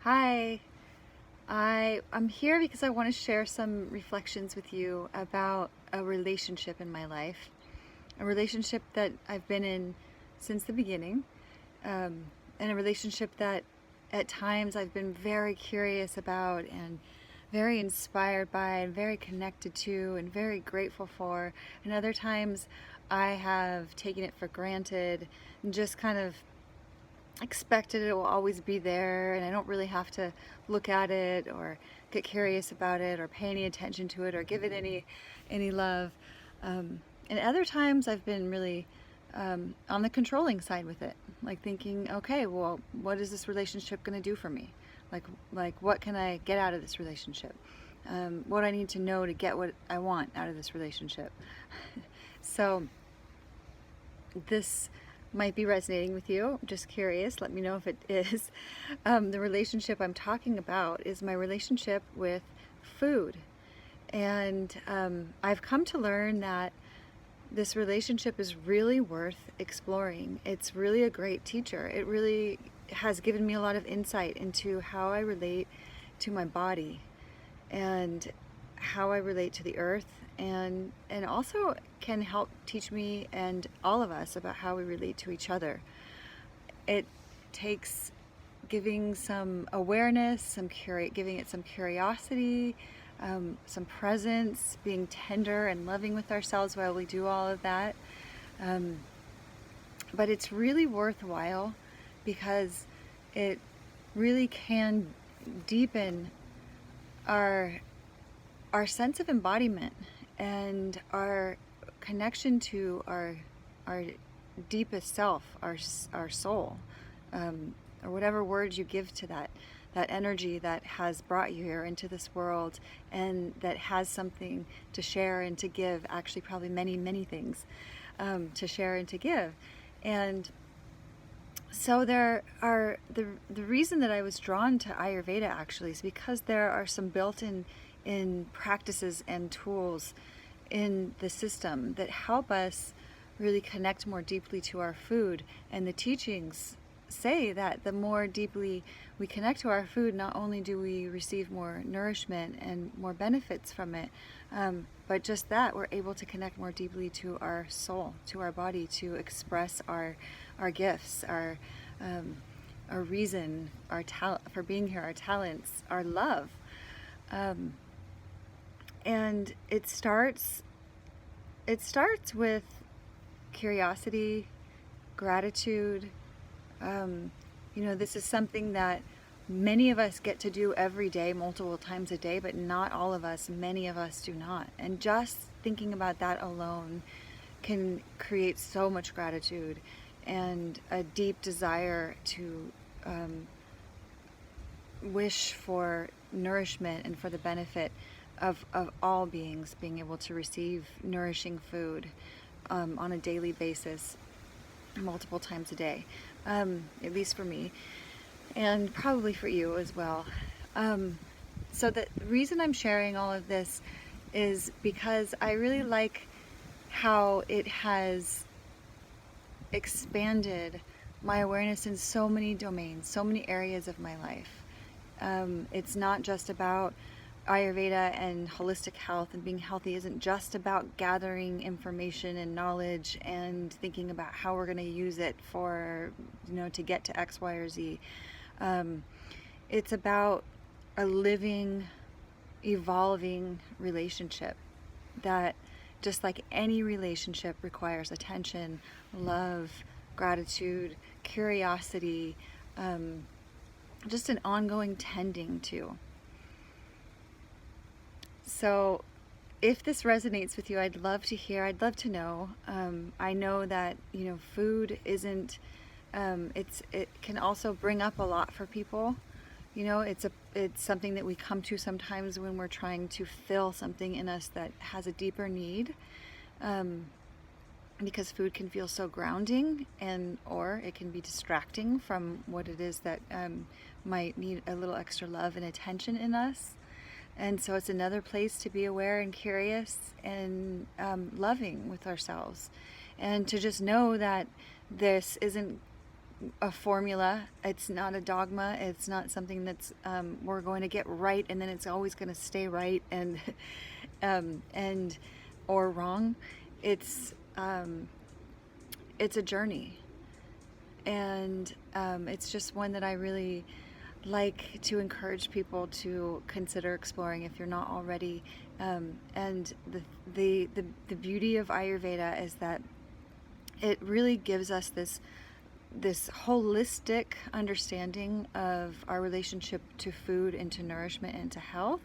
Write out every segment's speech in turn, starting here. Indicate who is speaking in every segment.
Speaker 1: Hi, I'm here because I want to share some reflections with you about a relationship in my life, a relationship that I've been in since the beginning, and a relationship that at times I've been very curious about and very inspired by and very connected to and very grateful for, and other times I have taken it for granted and just kind of expected it will always be there, and I don't really have to look at it or get curious about it or pay any attention to it or give it any love. And other times I've been really on the controlling side with it, like thinking, okay, well, what is this relationship going to do for me? Like what can I get out of this relationship? What do I need to know to get what I want out of this relationship? So this might be resonating with you. I'm just curious. Let me know if it is. The relationship I'm talking about is my relationship with food. And I've come to learn that this relationship is really worth exploring. It's really a great teacher. It really has given me a lot of insight into how I relate to my body and how I relate to the earth, and also can help teach me and all of us about how we relate to each other. It takes giving some awareness, giving it some curiosity, some presence, being tender and loving with ourselves while we do all of that. Um, but it's really worthwhile because it really can deepen our our sense of embodiment and our connection to our deepest self, our soul, or whatever words you give to that energy that has brought you here into this world and that has something to share and to give. Actually, probably many things to share and to give. And so the reason that I was drawn to Ayurveda actually is because there are some built-in practices and tools in the system that help us really connect more deeply to our food. And the teachings say that the more deeply we connect to our food, not only do we receive more nourishment and more benefits from it, but just that we're able to connect more deeply to our soul, to our body, to express our gifts, our reason, our talent for being here, our talents, our love. And it starts with curiosity, gratitude. This is something that many of us get to do every day, multiple times a day, but not all of us, many of us do not. And just thinking about that alone can create so much gratitude and a deep desire to wish for nourishment and for the benefit of all beings being able to receive nourishing food on a daily basis, multiple times a day, at least for me, and probably for you as well. So the reason I'm sharing all of this is because I really like how it has expanded my awareness in so many domains, so many areas of my life. It's not just about Ayurveda, and holistic health and being healthy isn't just about gathering information and knowledge and thinking about how we're going to use it for, to get to X, Y, or Z. It's about a living, evolving relationship that, just like any relationship, requires attention, love, gratitude, curiosity, just an ongoing tending to. So if this resonates with you, I'd love to hear, I'd love to know. I know that, food isn't, it can also bring up a lot for people. It's something that we come to sometimes when we're trying to fill something in us that has a deeper need. Because food can feel so grounding, or it can be distracting from what it is that might need a little extra love and attention in us. And so it's another place to be aware and curious and loving with ourselves, and to just know that this isn't a formula. It's not a dogma. It's not something that's we're going to get right and then it's always going to stay right and or wrong. It's it's a journey, and it's just one that I really like to encourage people to consider exploring if you're not already. And the beauty of Ayurveda is that it really gives us this holistic understanding of our relationship to food and to nourishment and to health.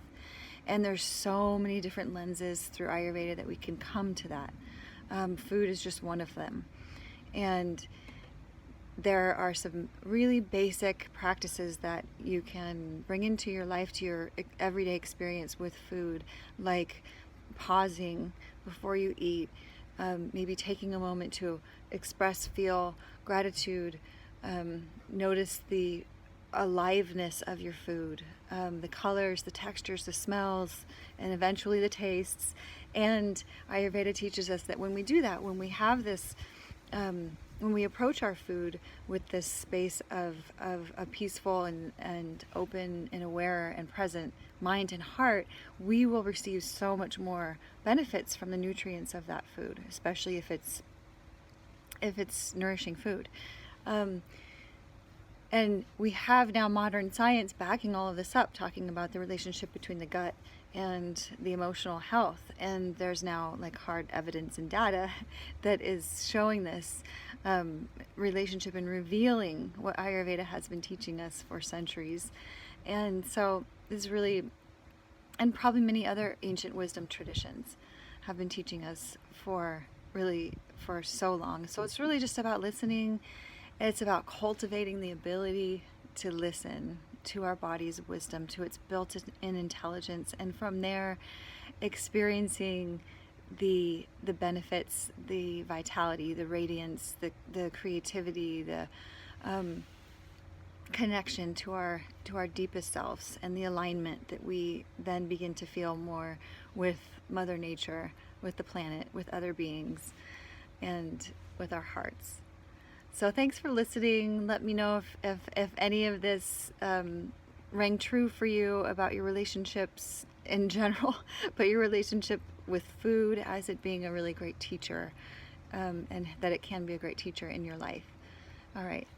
Speaker 1: And there's so many different lenses through Ayurveda that we can come to that. Food is just one of them. And there are some really basic practices that you can bring into your life, to your everyday experience with food, like pausing before you eat, maybe taking a moment to express, feel gratitude, notice the aliveness of your food, the colors, the textures, the smells, and eventually the tastes. And Ayurveda teaches us that when we do that, when we have this, when we approach our food with this space of a peaceful and open and aware and present mind and heart, we will receive so much more benefits from the nutrients of that food, especially if it's nourishing food. And we have now modern science backing all of this up, talking about the relationship between the gut and the emotional health. And there's now like hard evidence and data that is showing this relationship and revealing what Ayurveda has been teaching us for centuries. And so this is really, and probably many other ancient wisdom traditions have been teaching us for so long. So it's really just about listening. It's about cultivating the ability to listen to our body's wisdom, to its built-in intelligence, and from there experiencing the benefits, the vitality, the radiance, the creativity, the connection to our deepest selves, and the alignment that we then begin to feel more with Mother Nature, with the planet, with other beings, and with our hearts. So thanks for listening. Let me know if any of this rang true for you about your relationships in general, but your relationship with food as it being a really great teacher, and that it can be a great teacher in your life. All right.